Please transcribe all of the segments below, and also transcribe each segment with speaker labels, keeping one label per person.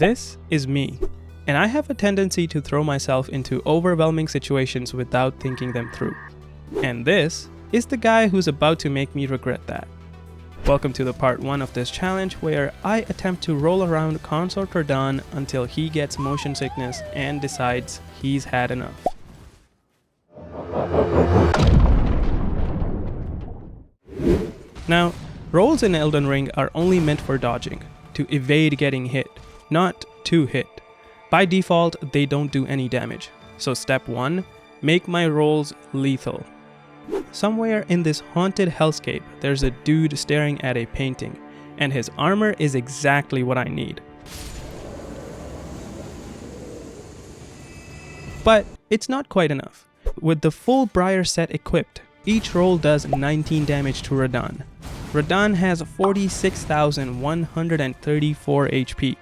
Speaker 1: This is me, and I have a tendency to throw myself into overwhelming situations without thinking them through. And this is the guy who's about to make me regret that. Welcome to the part 1 of this challenge where I attempt to roll around Consort Radahn until he gets motion sickness and decides he's had enough. Now, rolls in Elden Ring are only meant for dodging, to evade getting hit, not to hit. By default, they don't do any damage. So step 1, make my rolls lethal. Somewhere in this haunted hellscape, there's a dude staring at a painting, and his armor is exactly what I need. But it's not quite enough. With the full Briar set equipped, each roll does 19 damage to Radahn. Radahn has 46,134 HP.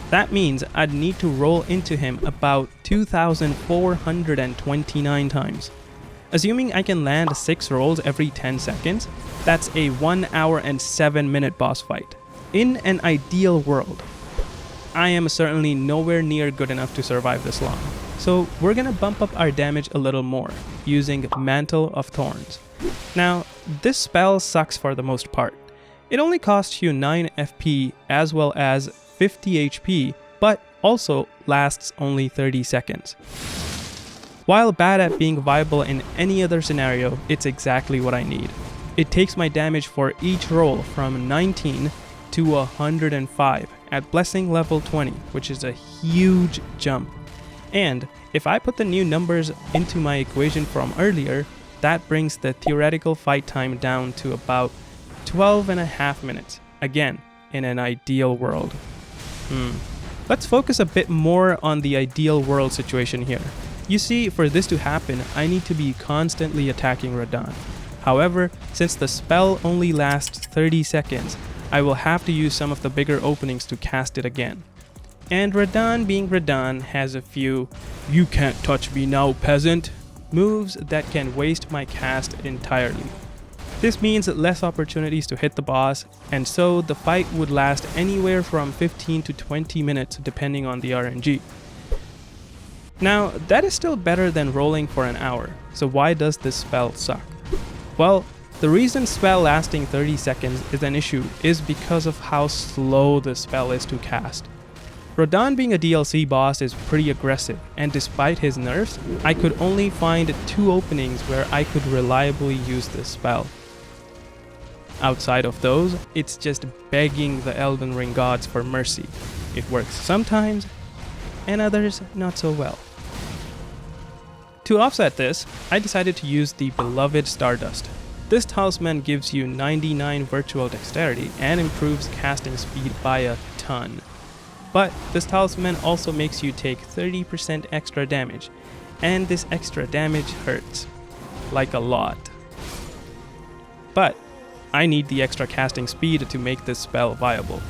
Speaker 1: That means I'd need to roll into him about 2,429 times. Assuming I can land 6 rolls every 10 seconds, that's a 1 hour and 7 minute boss fight. In an ideal world, I am certainly nowhere near good enough to survive this long. So we're gonna bump up our damage a little more, using Mantle of Thorns. Now, this spell sucks for the most part. It only costs you 9 FP as well as 50 HP, but also lasts only 30 seconds. While bad at being viable in any other scenario, it's exactly what I need. It takes my damage for each roll from 19 to 105 at Blessing level 20, which is a huge jump. And if I put the new numbers into my equation from earlier, that brings the theoretical fight time down to about 12.5 minutes, again, in an ideal world. Let's focus a bit more on the ideal world situation here. You see, for this to happen, I need to be constantly attacking Radahn. However, since the spell only lasts 30 seconds, I will have to use some of the bigger openings to cast it again. And Radahn being Radahn has a few "you can't touch me now, peasant" moves that can waste my cast entirely. This means less opportunities to hit the boss, and so the fight would last anywhere from 15 to 20 minutes depending on the RNG. Now, that is still better than rolling for an hour, so why does this spell suck? Well, the reason spell lasting 30 seconds is an issue is because of how slow the spell is to cast. Radahn being a DLC boss is pretty aggressive, and despite his nerfs, I could only find 2 openings where I could reliably use this spell. Outside of those, it's just begging the Elden Ring gods for mercy. It works sometimes, and others not so well. To offset this, I decided to use the beloved Stardust. This talisman gives you 99 virtual dexterity and improves casting speed by a ton. But this talisman also makes you take 30% extra damage, and this extra damage hurts. Like a lot. But I need the extra casting speed to make this spell viable.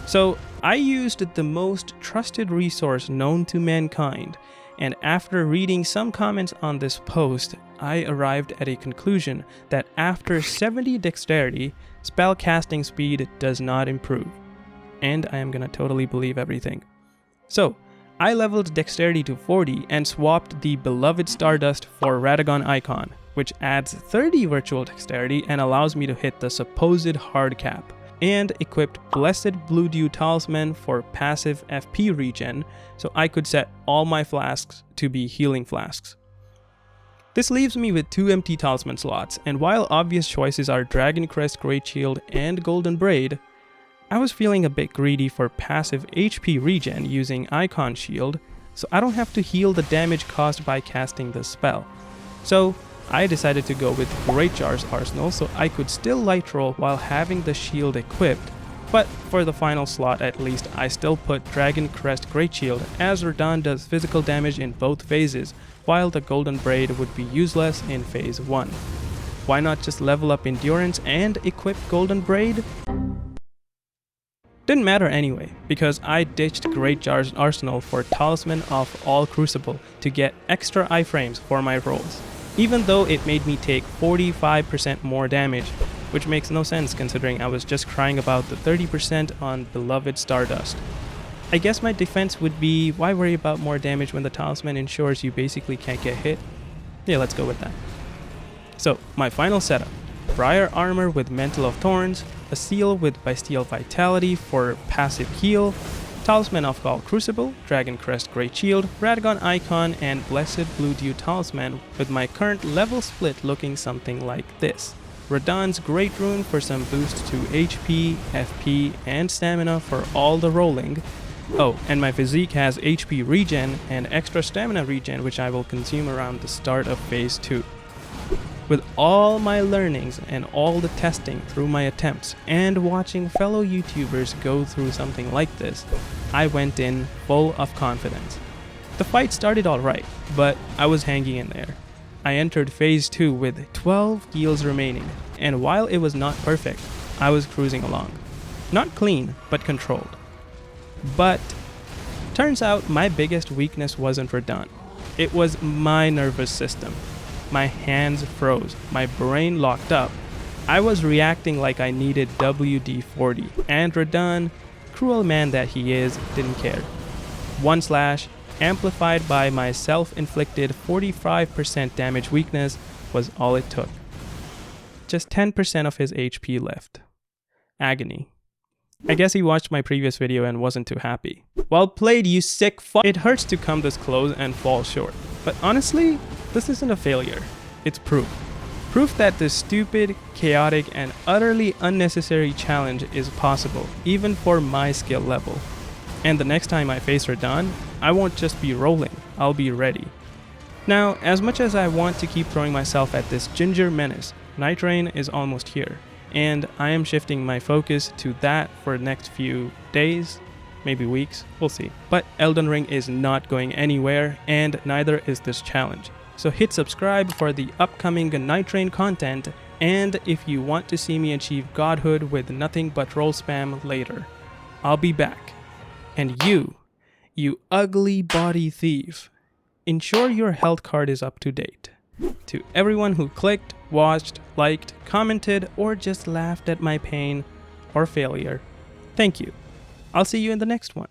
Speaker 1: So I used the most trusted resource known to mankind, and after reading some comments on this post, I arrived at a conclusion that after 70 dexterity, spell casting speed does not improve. And I am gonna totally believe everything. So, I leveled dexterity to 40 and swapped the beloved Stardust for Radahn icon, which adds 30 virtual dexterity and allows me to hit the supposed hard cap, and equipped Blessed Blue Dew Talisman for passive FP regen, so I could set all my flasks to be healing flasks. This leaves me with 2 empty talisman slots, and while obvious choices are Dragon Crest Great Shield and Golden Braid, I was feeling a bit greedy for passive HP regen using Icon Shield, so I don't have to heal the damage caused by casting this spell. So I decided to go with Great Jar's arsenal so I could still light roll while having the shield equipped, but for the final slot at least I still put Dragon Crest Great Shield as Radahn does physical damage in both phases, while the Golden Braid would be useless in phase 1. Why not just level up endurance and equip Golden Braid? Didn't matter anyway, because I ditched Great Jar's arsenal for Talisman of All Crucible to get extra iframes for my rolls, even though it made me take 45% more damage, which makes no sense considering I was just crying about the 30% on beloved Stardust. I guess my defense would be, why worry about more damage when the talisman ensures you basically can't get hit? Yeah, let's go with that. So, my final setup. Briar armor with Mantle of Thorns, a seal with Bestial Vitality for passive heal, Talisman of Gaul Crucible, Dragon Crest Great Shield, Radahn Icon, and Blessed Blue Dew Talisman, with my current level split looking something like this. Radahn's Great Rune for some boost to HP, FP, and stamina for all the rolling. Oh, and my physique has HP regen and extra stamina regen, which I will consume around the start of phase 2. With all my learnings and all the testing through my attempts and watching fellow YouTubers go through something like this, I went in full of confidence. The fight started alright, but I was hanging in there. I entered phase 2 with 12 heals remaining, and while it was not perfect, I was cruising along. Not clean, but controlled. But turns out my biggest weakness wasn't Radahn. It was my nervous system. My hands froze, my brain locked up. I was reacting like I needed WD-40, and Radahn, cruel man that he is, didn't care. One slash, amplified by my self-inflicted 45% damage weakness, was all it took. Just 10% of his HP left. Agony. I guess he watched my previous video and wasn't too happy. Well played, you sick fuck. It hurts to come this close and fall short. But honestly, this isn't a failure. It's proof. Proof that this stupid, chaotic, and utterly unnecessary challenge is possible, even for my skill level. And the next time I face Radahn, I won't just be rolling, I'll be ready. Now, as much as I want to keep throwing myself at this ginger menace, Night Rain is almost here. And I am shifting my focus to that for the next few days, maybe weeks, we'll see. But Elden Ring is not going anywhere, and neither is this challenge. So hit subscribe for the upcoming Night Rain content, and if you want to see me achieve godhood with nothing but roll spam later, I'll be back. And you ugly body thief, ensure your health card is up to date. To everyone who clicked, watched, liked, commented, or just laughed at my pain or failure, thank you. I'll see you in the next one.